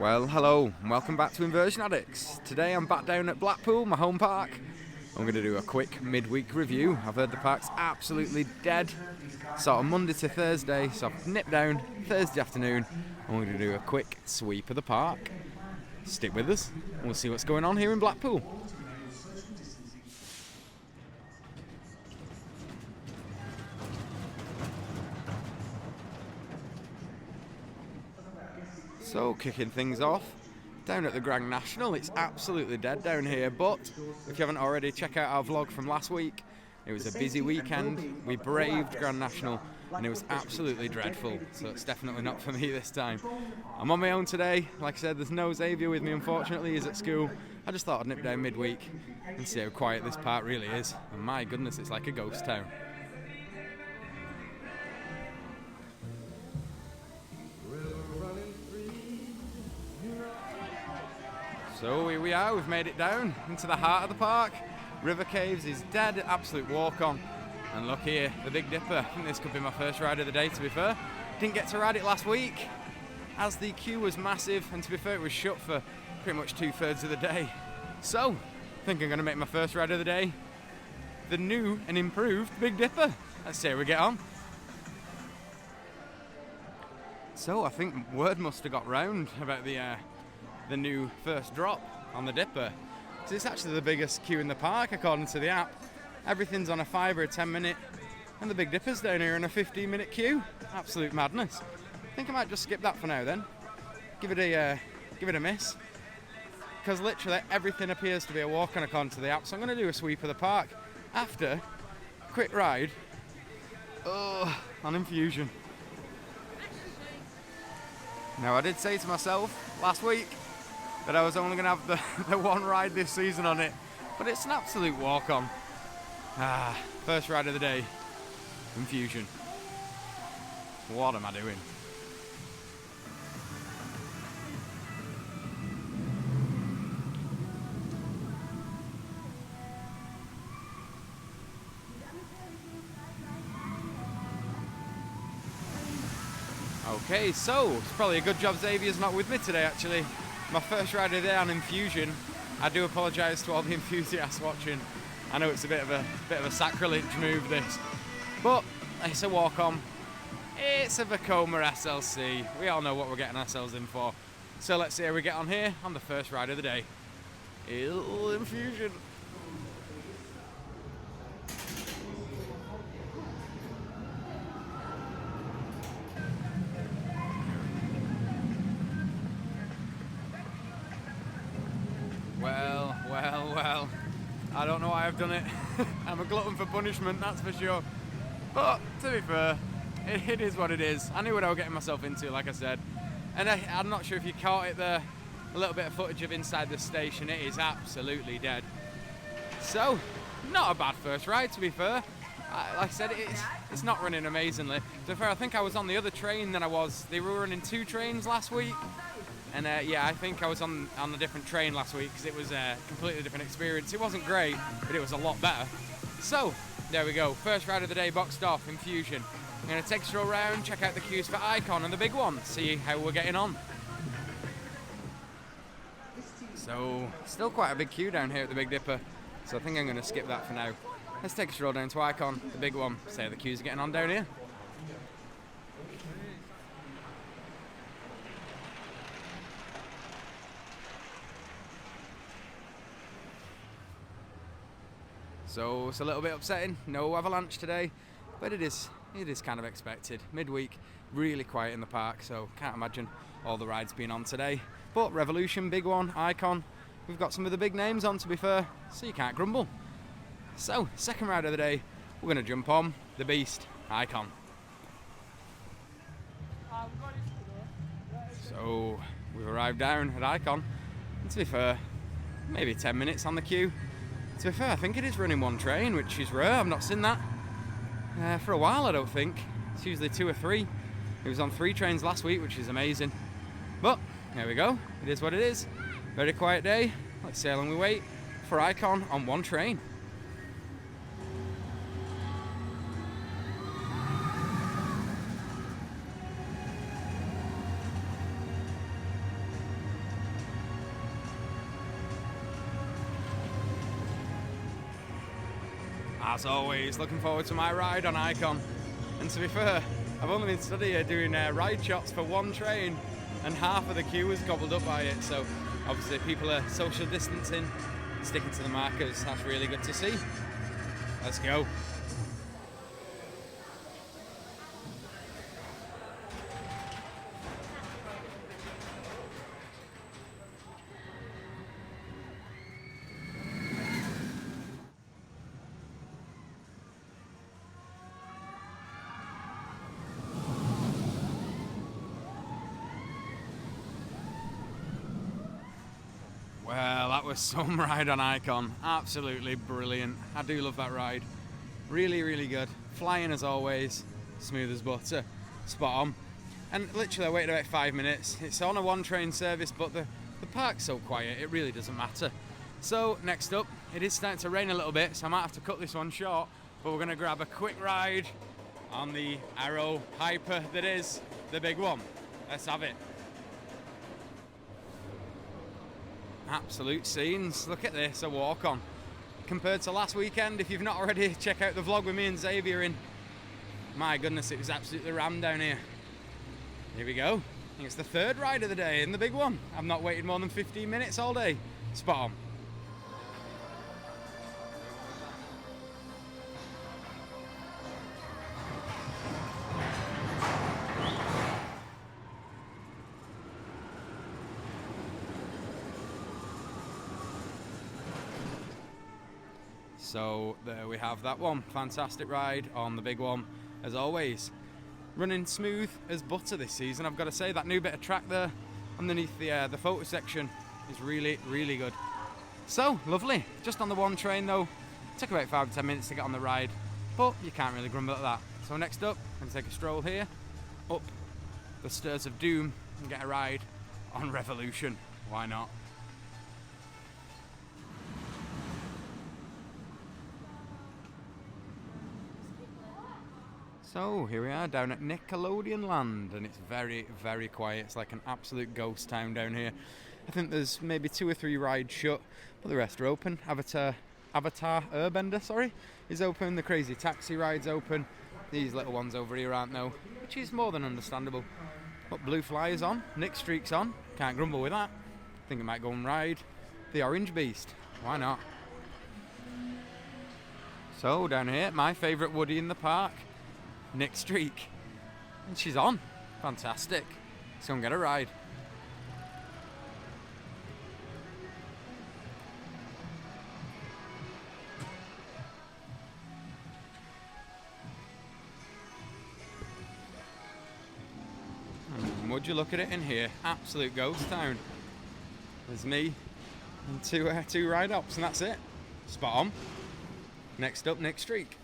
Well, hello, and welcome back to Inversion Addicts. Today I'm back down at Blackpool, my home park. I'm going to do a quick midweek review. I've heard the park's absolutely dead, sort of Monday to Thursday, so I've nipped down Thursday afternoon. I'm going to do a quick sweep of the park. Stick with us, and we'll see what's going on here in Blackpool. So, kicking things off, down at the Grand National, it's absolutely dead down here, but if you haven't already, check out our vlog from last week. It was a busy weekend, we braved Grand National, and it was absolutely dreadful, so it's definitely not for me this time. I'm on my own today, like I said, there's no Xavier with me unfortunately, he's at school. I just thought I'd nip down midweek and see how quiet this park really is, and my goodness, it's like a ghost town. So here we are, we've made it down into the heart of the park. River Caves is dead, absolute walk on. And look here, the Big Dipper. I think this could be my first ride of the day, to be fair. Didn't get to ride it last week, as the queue was massive, and to be fair, it was shut for pretty much 2/3 of the day. So, I think I'm going to make my first ride of the day the new and improved Big Dipper. Let's see how we get on. So, I think word must have got round about the new first drop on the Dipper. So it's actually the biggest queue in the park according to the app. Everything's on a 5 or a 10 minute, and the Big Dipper's down here in a 15-minute queue. Absolute madness. I think I might just skip that for now then. Give it a miss, because literally everything appears to be a walk on according to the app. So I'm going to do a sweep of the park after a quick ride on Infusion. Now, I did say to myself last week that I was only going to have the one ride this season on it, but it's an absolute walk-on. First ride of the day, Infusion. What am I doing? Okay, so it's probably a good job Xavier's not with me today actually. My first ride of the day on Infusion. I do apologise to all the enthusiasts watching. I know it's a bit of a sacrilege move this, but it's a walk on. It's a Vekoma SLC. We all know what we're getting ourselves in for. So let's see how we get on here on the first ride of the day. Infusion. Well, I don't know why I've done it. I'm a glutton for punishment, that's for sure. But, to be fair, it is what it is. I knew what I was getting myself into, like I said. And I'm not sure if you caught it there, a little bit of footage of inside the station. It is absolutely dead. So, not a bad first ride, to be fair. Like I said, it's not running amazingly. To be fair, I think I was on the other train than I was. They were running 2 trains last week. And yeah, I think I was on a different train last week because it was a completely different experience. It wasn't great, but it was a lot better. So, there we go. First ride of the day boxed off, Infusion. I'm going to take a stroll around, check out the queues for Icon and the big one, see how we're getting on. So, still quite a big queue down here at the Big Dipper, so I think I'm going to skip that for now. Let's take a stroll down to Icon, the big one, see how the queues are getting on down here. So it's a little bit upsetting, no avalanche today, but it is kind of expected. Midweek, really quiet in the park, so can't imagine all the rides being on today. But Revolution, big one, Icon, we've got some of the big names on to be fair, so you can't grumble. So, second ride of the day, we're going to jump on the Beast, Icon. So, we've arrived down at Icon, and to be fair, maybe 10 minutes on the queue. To be fair, I think it is running 1 train, which is rare. I've not seen that for a while, I don't think. It's usually 2 or 3. It was on 3 trains last week, which is amazing. But, there we go. It is what it is. Very quiet day. Let's see how long we wait for Icon on 1 train. as always, looking forward to my ride on Icon. And to be fair, I've only been stood here doing ride shots for one train, and half of the queue was gobbled up by it. So obviously people are social distancing, sticking to the markers. That's really good to see. Let's go. Well, that was some ride on Icon. Absolutely brilliant. I do love that ride. Really, really good. Flying as always. Smooth as butter. Spot on. And literally I waited about 5 minutes. It's on a one train service, but the park's so quiet, it really doesn't matter. So next up, it is starting to rain a little bit, so I might have to cut this one short, but we're going to grab a quick ride on the Arrow Hyper that is the big one. Let's have it. Absolute scenes. Look at this, a walk on. Compared to last weekend, if you've not already, check out the vlog with me and Xavier in. My goodness, it was absolutely rammed down here. Here we go. I think it's the third ride of the day and the big one. I've not waited more than 15 minutes all day. Spot on. So there we have that one. Fantastic ride on the big one, as always. Running smooth as butter this season, I've got to say. That new bit of track there underneath the photo section is really, really good. So, lovely. Just on the one train though. Took about 5 to 10 minutes to get on the ride, but you can't really grumble at that. So next up, I'm going to take a stroll here, up the stairs of doom, and get a ride on Revolution. Why not? So here we are down at Nickelodeon Land, and it's very, very quiet. It's like an absolute ghost town down here. I think there's maybe 2 or 3 rides shut, but the rest are open. Avatar Airbender, is open. The Crazy Taxi ride's open. These little ones over here aren't though, which is more than understandable. But Blue Flyer's on, Nick Streak's on. Can't grumble with that. I think I might go and ride the Orange Beast. Why not? So down here, my favourite Woody in the park, Nick Streak, and she's on. Fantastic. Let's go and get a ride. Would you look at it in here? Absolute ghost town. There's me and two ride-ups, and that's it. Spot on. Next up, Nick Streak.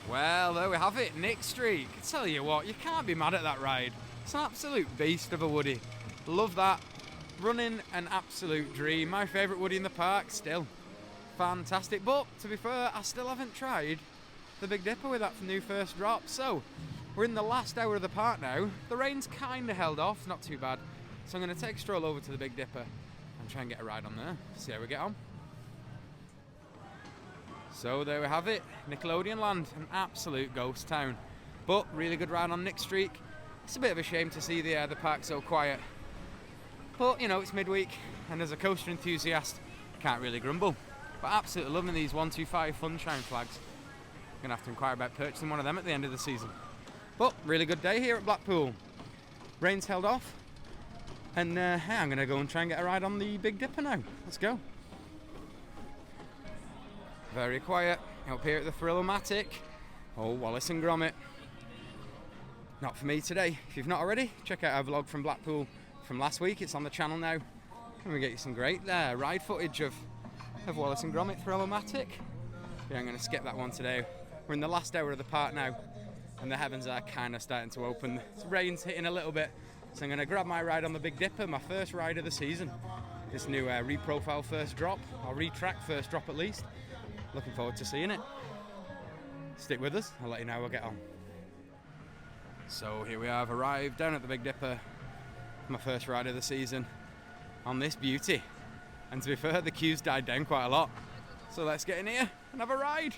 Well, there we have it, Nick Streak. I tell you what, you can't be mad at that ride. It's an absolute beast of a Woody. Love that. Running an absolute dream. My favourite Woody in the park, still. Fantastic. But, to be fair, I still haven't tried the Big Dipper with that new first drop. So, we're in the last hour of the park now. The rain's kind of held off, not too bad. So I'm going to take a stroll over to the Big Dipper and try and get a ride on there. See how we get on. So there we have it, Nickelodeon Land, an absolute ghost town. But really good ride on Nick Streak. It's a bit of a shame to see the park so quiet. But you know, it's midweek, and as a coaster enthusiast, can't really grumble. But absolutely loving these 125 Funshine flags. Gonna have to inquire about purchasing one of them at the end of the season. But really good day here at Blackpool. Rain's held off, and I'm gonna go and try and get a ride on the Big Dipper now. Let's go. Very quiet up here at the Thrill-O-Matic. Oh, Wallace and Gromit. Not for me today. If you've not already, check out our vlog from Blackpool from last week. It's on the channel now. And we get you some great ride footage of Wallace and Gromit Thrill-O-Matic. Yeah, I'm going to skip that one today. We're in the last hour of the park now, and the heavens are kind of starting to open. The rain's hitting a little bit, so I'm going to grab my ride on the Big Dipper, my first ride of the season. This new reprofile first drop, or retrack first drop at least. Looking forward to seeing it. Stick with us, I'll let you know how we'll get on. So here we are, I've arrived down at the Big Dipper. My first ride of the season on this beauty. And to be fair, the queue's died down quite a lot. So let's get in here and have a ride.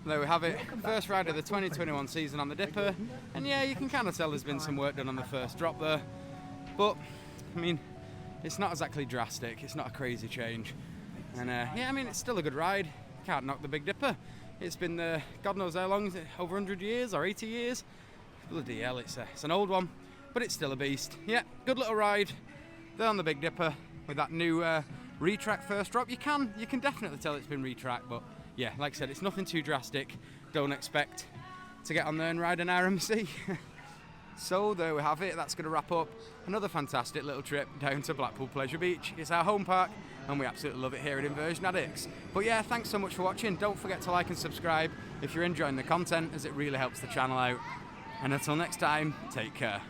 There we have it, first ride of the 2021 season on the Dipper, and yeah, you can kind of tell there's been some work done on the first drop there, but I mean, it's not exactly drastic, it's not a crazy change, and yeah, I mean, it's still a good ride, can't knock the Big Dipper. It's been God knows how long, is it, over 100 years or 80 years? Bloody hell, it's an old one, but it's still a beast. Yeah, good little ride there on the Big Dipper with that new retrack first drop. You can definitely tell it's been retracked, but yeah, like I said, it's nothing too drastic. Don't expect to get on there and ride an RMC. So there we have it, that's going to wrap up another fantastic little trip down to Blackpool Pleasure Beach. It's our home park and we absolutely love it here at Inversion Addicts. But yeah, thanks so much for watching. Don't forget to like and subscribe if you're enjoying the content, as it really helps the channel out. And until next time, take care.